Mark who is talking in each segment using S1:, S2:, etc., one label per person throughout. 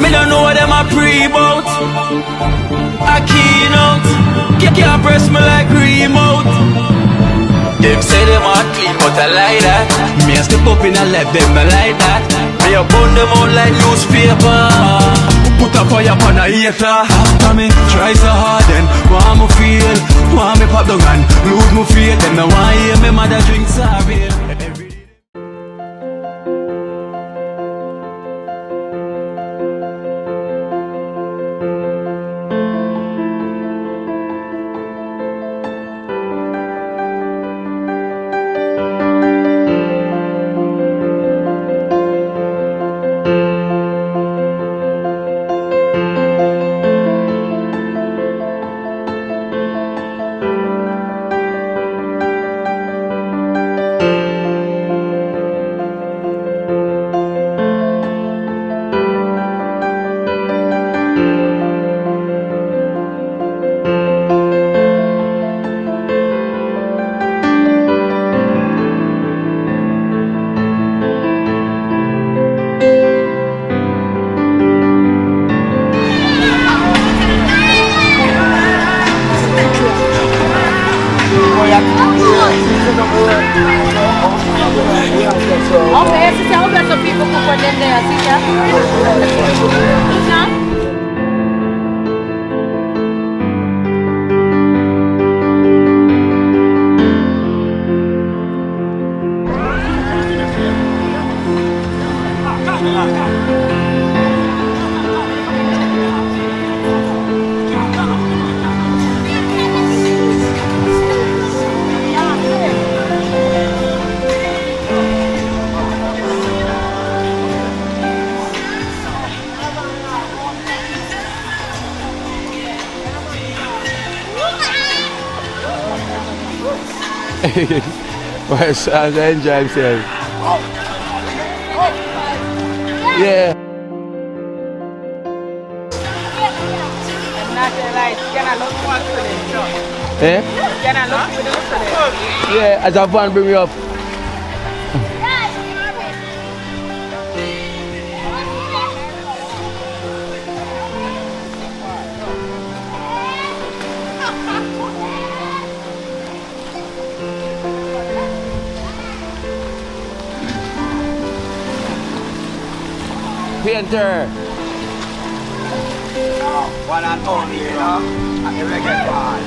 S1: Me don't know what them a pre-bout. A Kino, can't press me like remote. Them say them a clean, but I like that. Me a step up in a left, them not like that. Me a burn them out like newspaper. Put a fire upon a hater. After me try so hard, then want me feel, want me pop down and lose me faith. Them no want hear me mother drink sorry.
S2: Okay, so tell me some people who put them there, see ya?
S3: Well, so I enjoy himself. Yeah. Eh? Yeah, as a van bring me up. Painter.
S1: One and only, you know, at the reggae bar.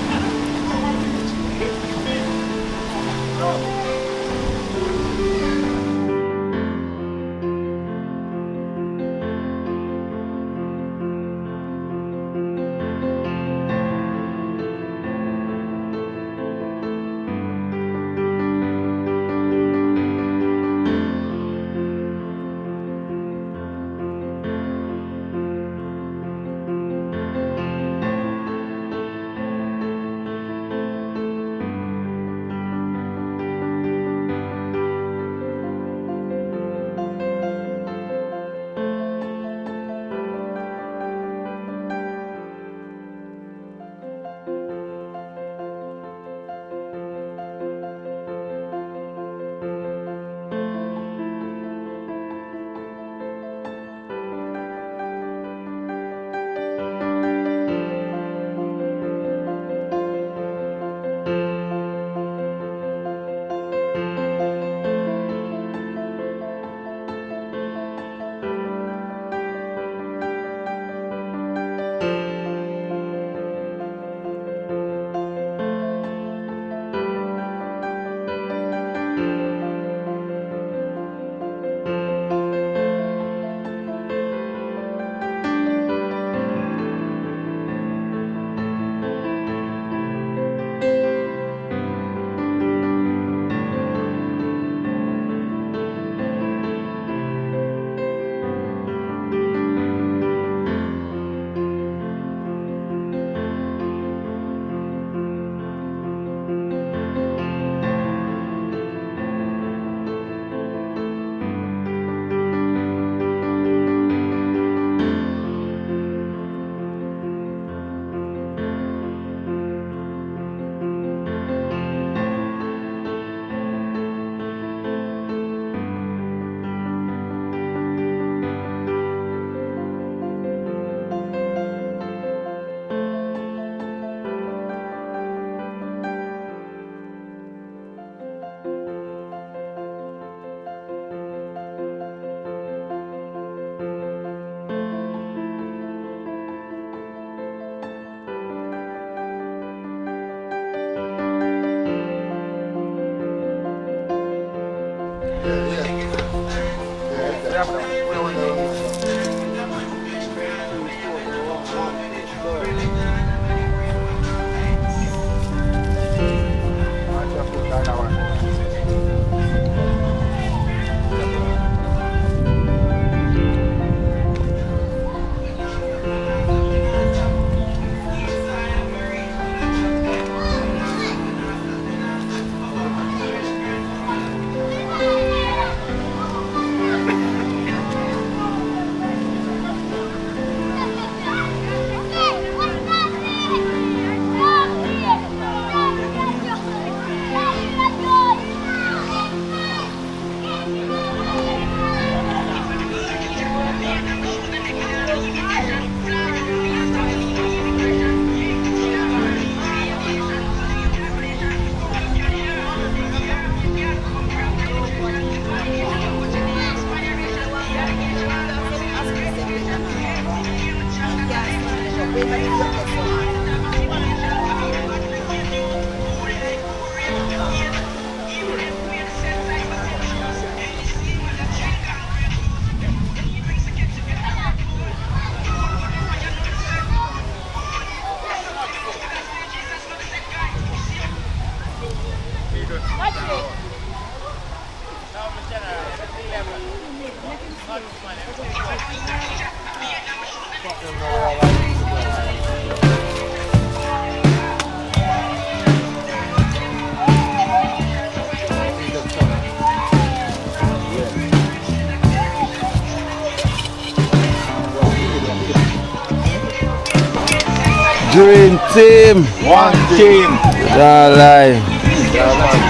S3: Green team.
S4: One team.
S3: Don't lie.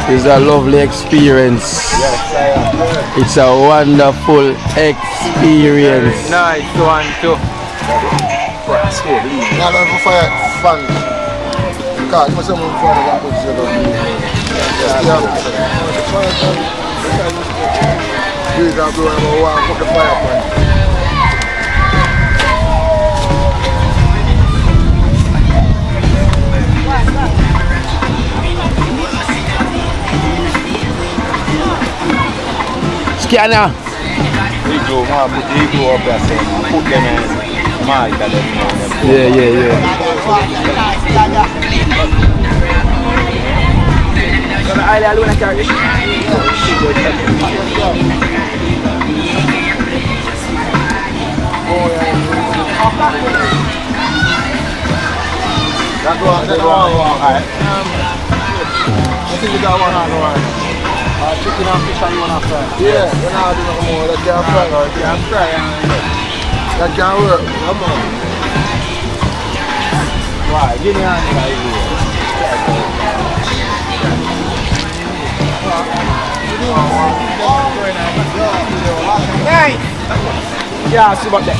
S3: It's a lovely experience. It's a wonderful experience.
S4: Nice one too.
S5: Now I'm for fire fun. Because I'm someone for the position of me. You can blow him away and put the fire point.
S3: Scanner.
S4: We go up there saying put them in Malta.
S3: Yeah.
S5: That's one. I think we got one on one. Chicken and fish and you want to fry? Yeah, we're not doing no more. That can't fry. That can't work. Come on.
S4: Why? Give me a hand. Nice! Yeah, see about that.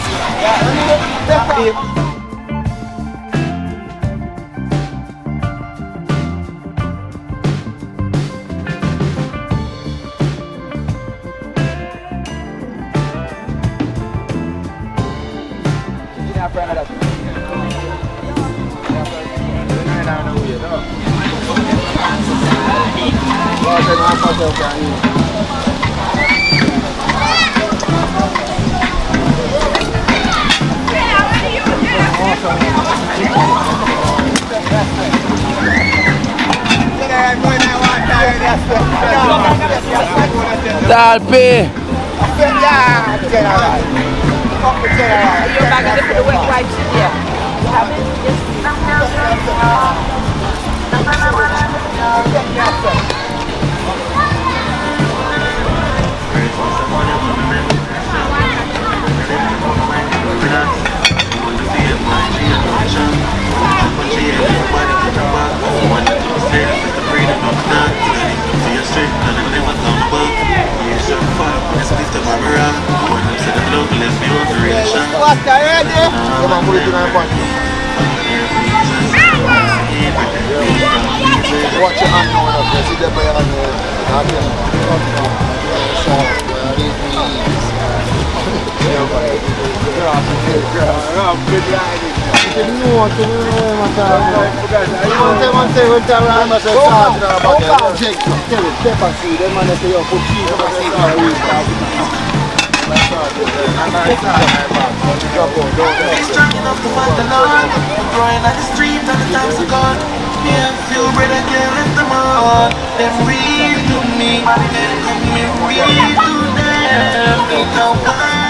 S3: Dalpe.
S2: You're back in for the wet wipes in here. You have
S5: Watch your hand now, see that by your hand.
S1: Strong enough to fight the Lord. Growing like the street and the times are gone. Me and few brother can't let them on. Them real to me, and me real to them. Ain't no one.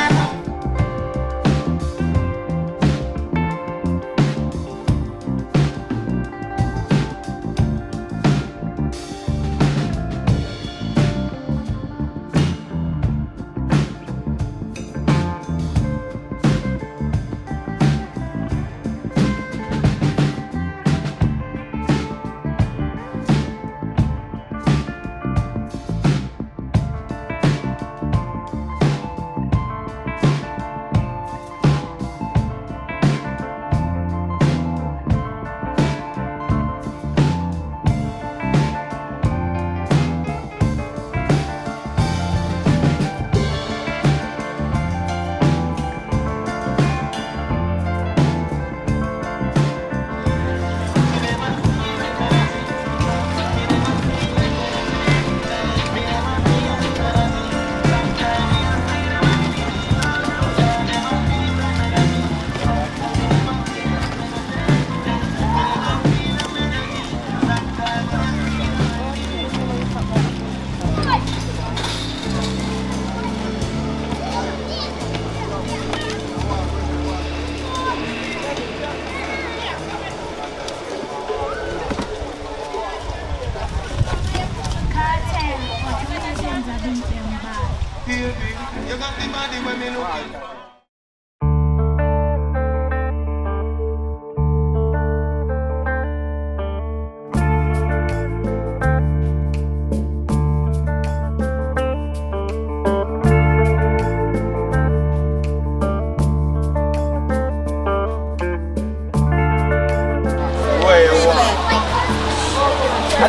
S5: And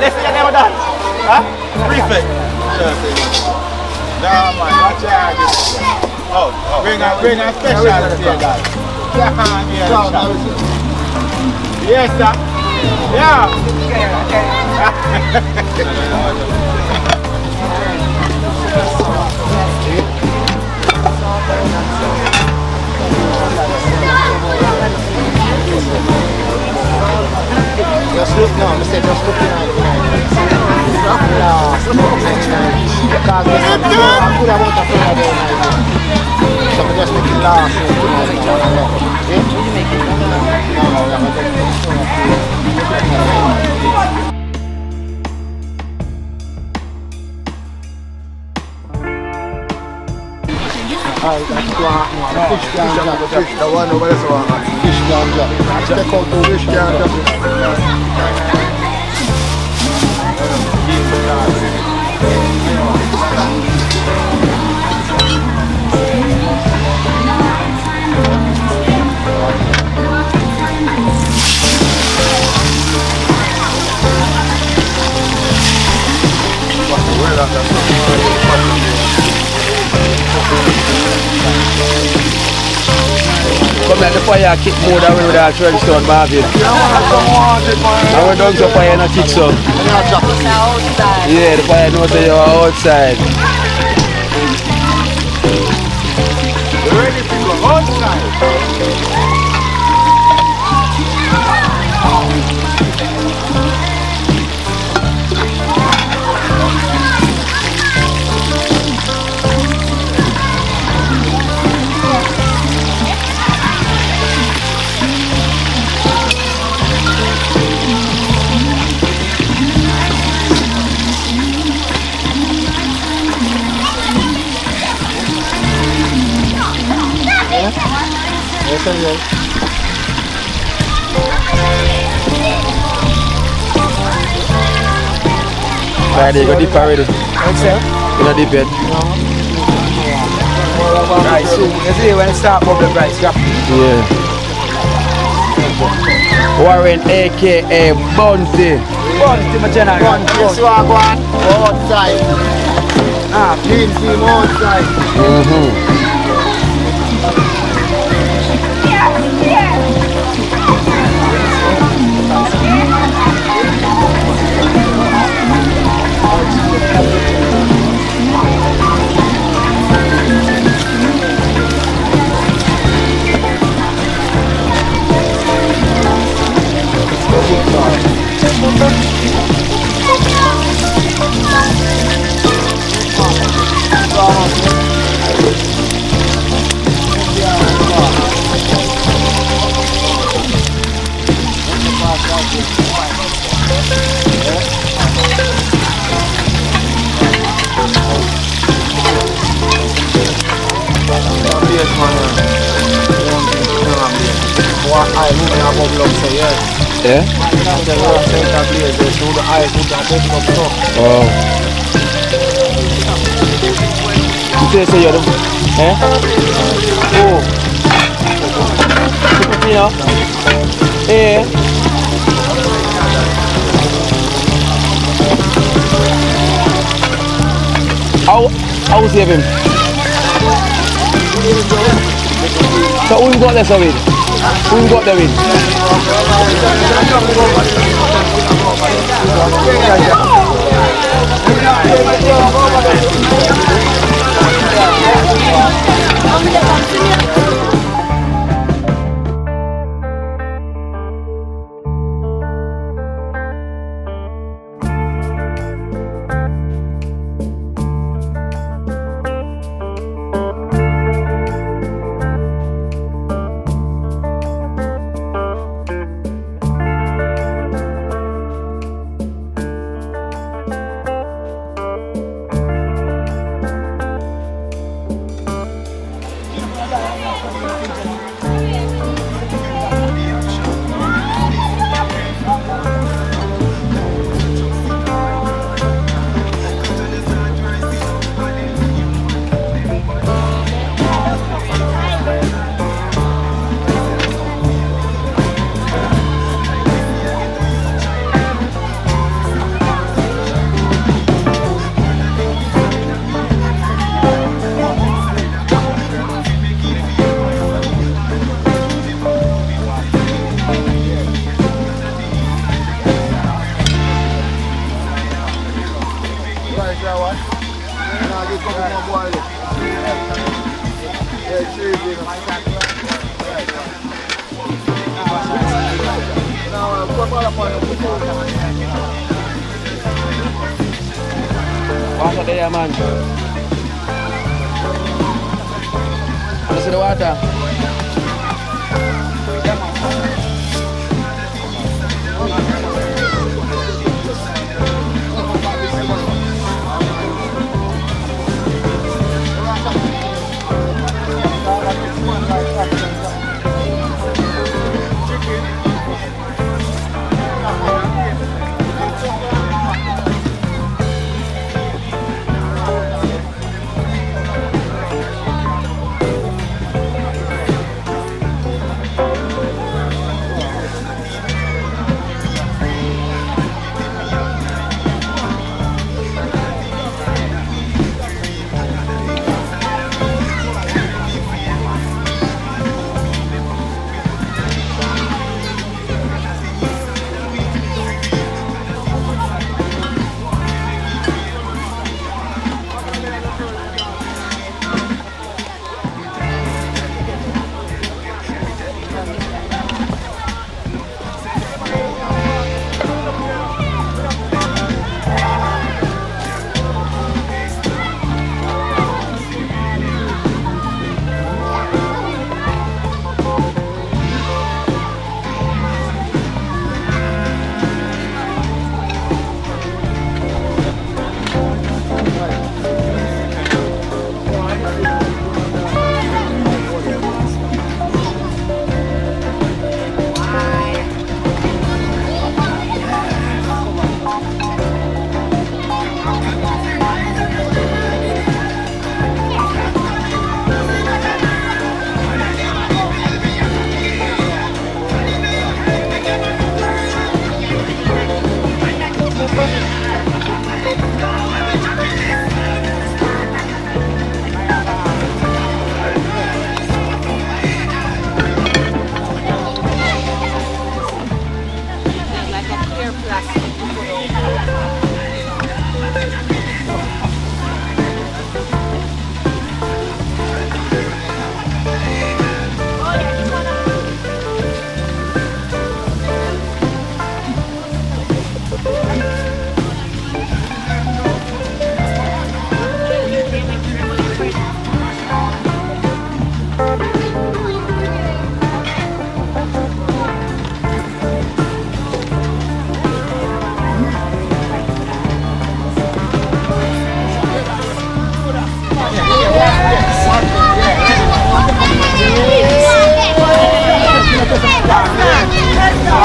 S5: this is your name of that? Huh? Prefect. Nah, man, watch out. Bring a special here, guys. Yes, sir. Yeah.
S6: Just look now, I said just look behind. Because I could have want to feel that all night. So I just make it last. Fish the one over there, fish ganja. Check out the fish ganja.
S3: Come like the fire kick more than when we are trying to start Marvin. And we don't so fire not kick some. Yeah, the fire knows that you are outside.
S5: Ready to go outside.
S3: Friday, you got dip already.
S6: What's that?
S3: You not dip yet?
S6: Right, soon. You see when it start bubble price, yeah.
S3: Yeah. Warren aka Bounty.
S6: Bounty, my general. Bounty, this one go on outside. Clean team outside.
S3: Yeah? Oh. You say you're the... Eh? Oh. Kino? Eh? How save him? So who got this with? Who got the win?
S6: rice or what? No, just come more boil it. Yeah, it's easy. Now, put all up on the
S3: Water there, man. You see the water?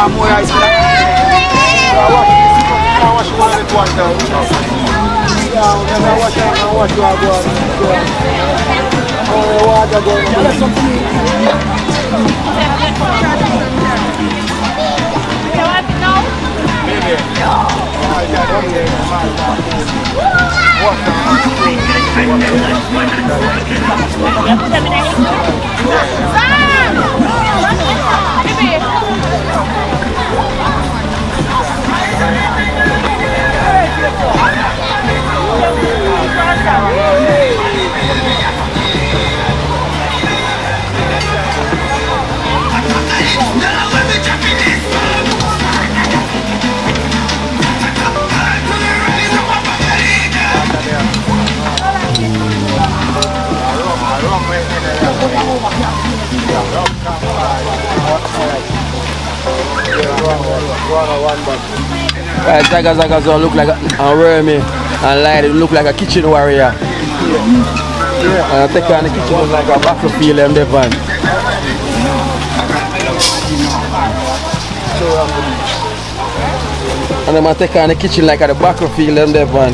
S6: more ice. Wash one with water. Wash water
S3: Right, Zaga look like a wormy and light, it look like a kitchen warrior. And I take on the kitchen like a battlefield in the van. And I'm gonna take on the kitchen like a battlefield in the van.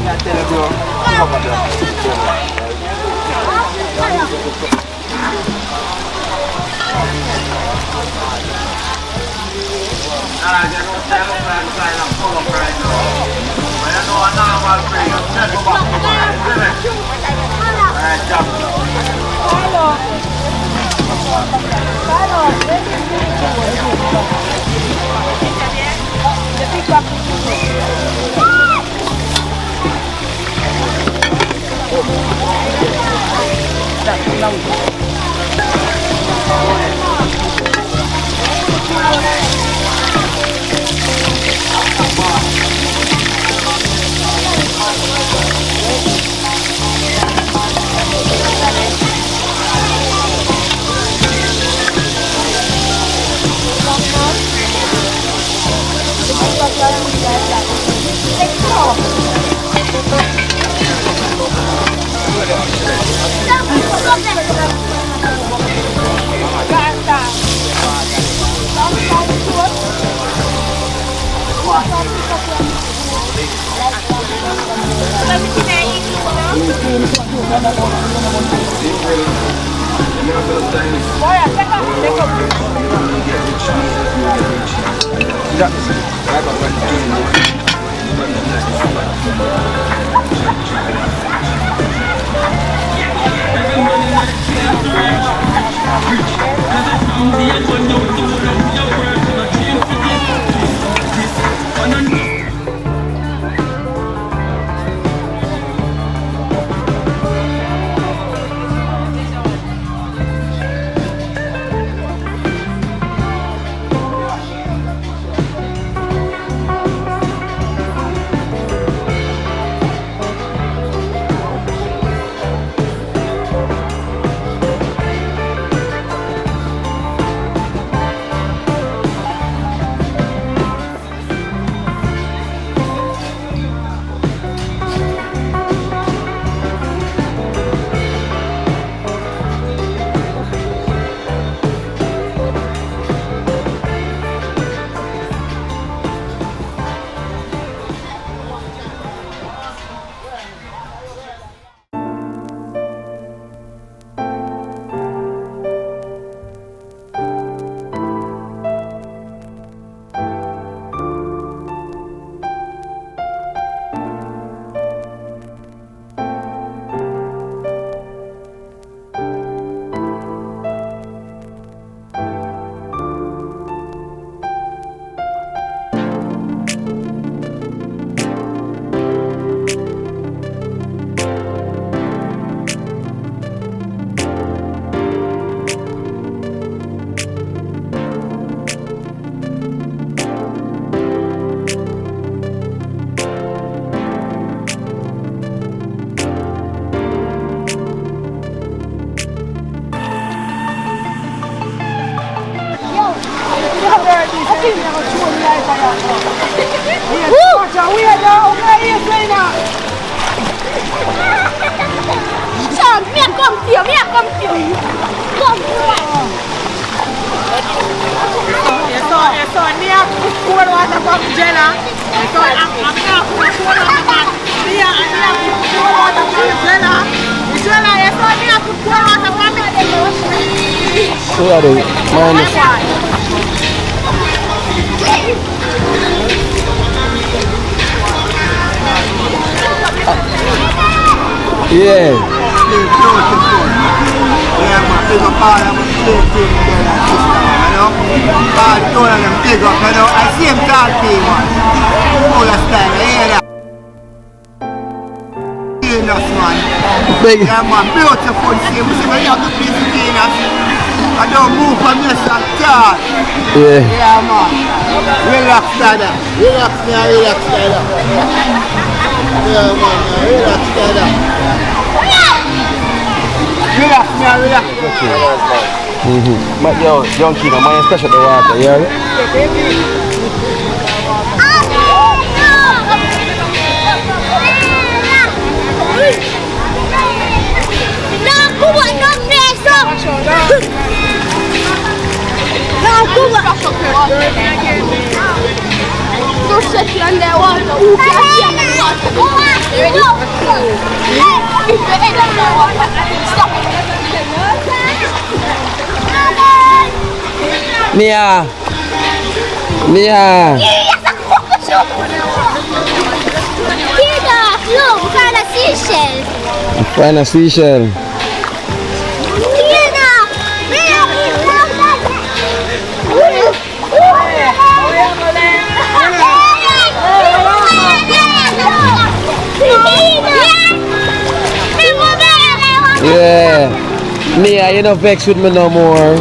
S3: Sorry, minus. Yeah.
S6: Yeah, man, big up all of my slave team there and sister, you know. All two of them big up, you know. I see him tall team, man. Full of style, you hear that? Venus, man.
S3: Big.
S6: Yeah, man, beautiful team. See, when you have to please Venus, I don't move from this at all.
S3: Yeah.
S6: Yeah, man. Relax, dada. Relax, man, relax, dada. Yeah, man, relax, dada. Relax, man, relax.
S3: But yo, young Kino, man, splash up the water, you hear me?
S2: Go sit you on there water. Ooh, I see on the water. There we go. Stop.
S3: Nia. Nia.
S7: Look, we found a seashell.
S3: Find a seashell. Yeah. you're not vexed with me no more.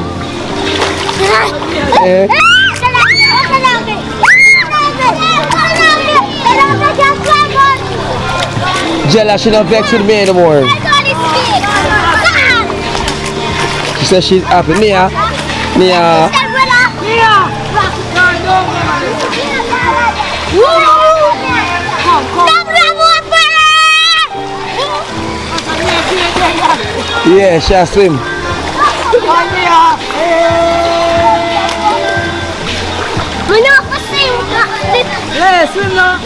S3: Eh? Jella, she not vexed with me anymore. She says she's happy. Mia. Yeah, she'll swim.
S2: Yeah, swim now.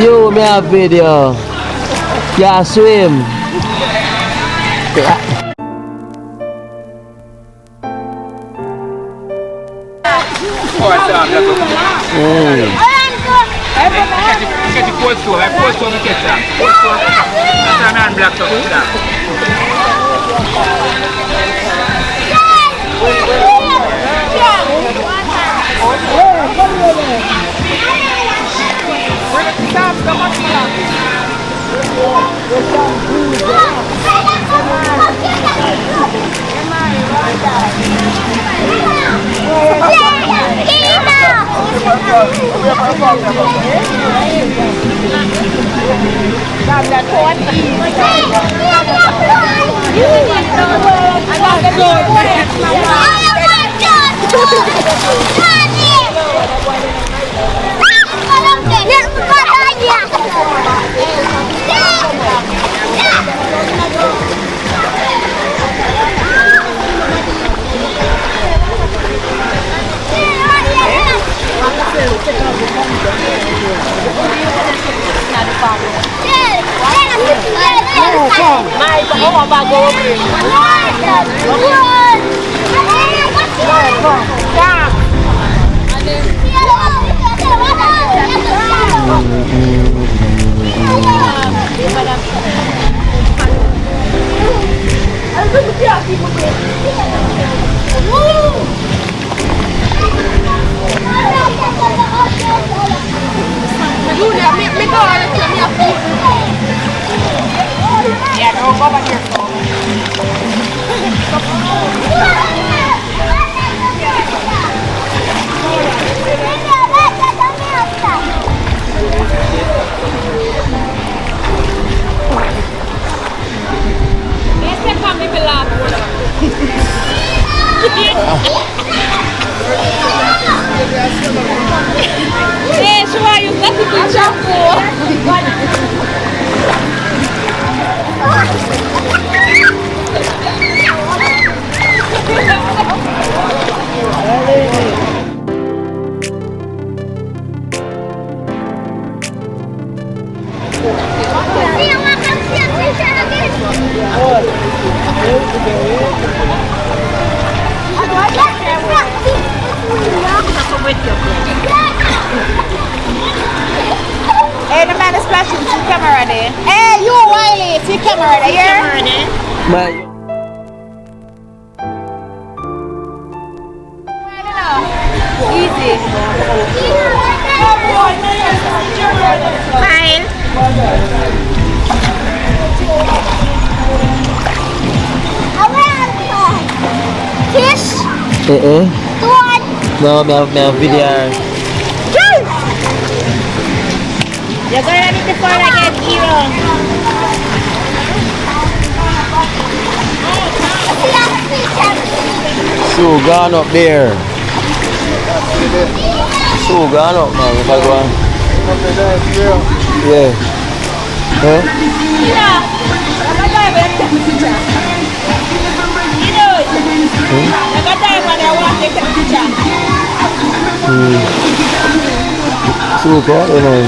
S3: You me a video. Yeah, swim.
S4: Get the cold stone, like cold stone, get that. Cold stone, and black stuff, that.
S2: Hey, the man is flashing. See camera there. Hey, you Wiley. See camera there. Easy. Fine. Fish. Tuan.
S3: No, my video.
S2: You're gonna need the phone again, Kino.
S3: So gone up there. So gone up now. If I go on. Yeah. Huh? Super, you know.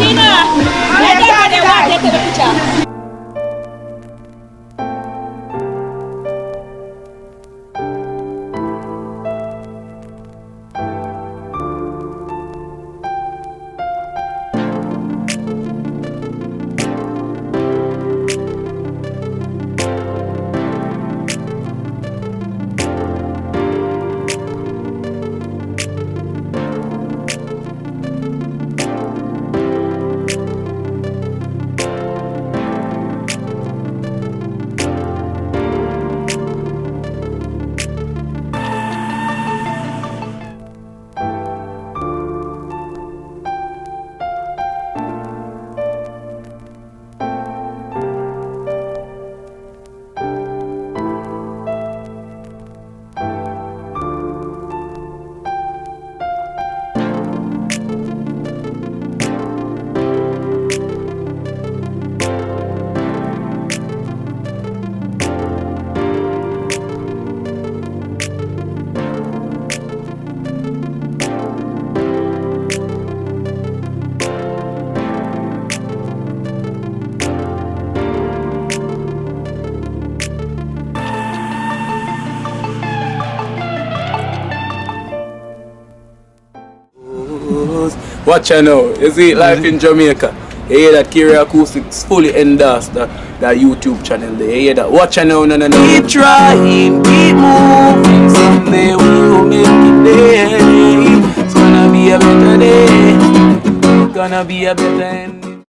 S3: Watch out now. You see life in Jamaica. You hear that Kiri Acoustics fully endorsed that YouTube channel there. You hear that? Watch out now, no. Keep trying, keep moving. Someday we will make it there. It's gonna be a better day. It's gonna be a better end.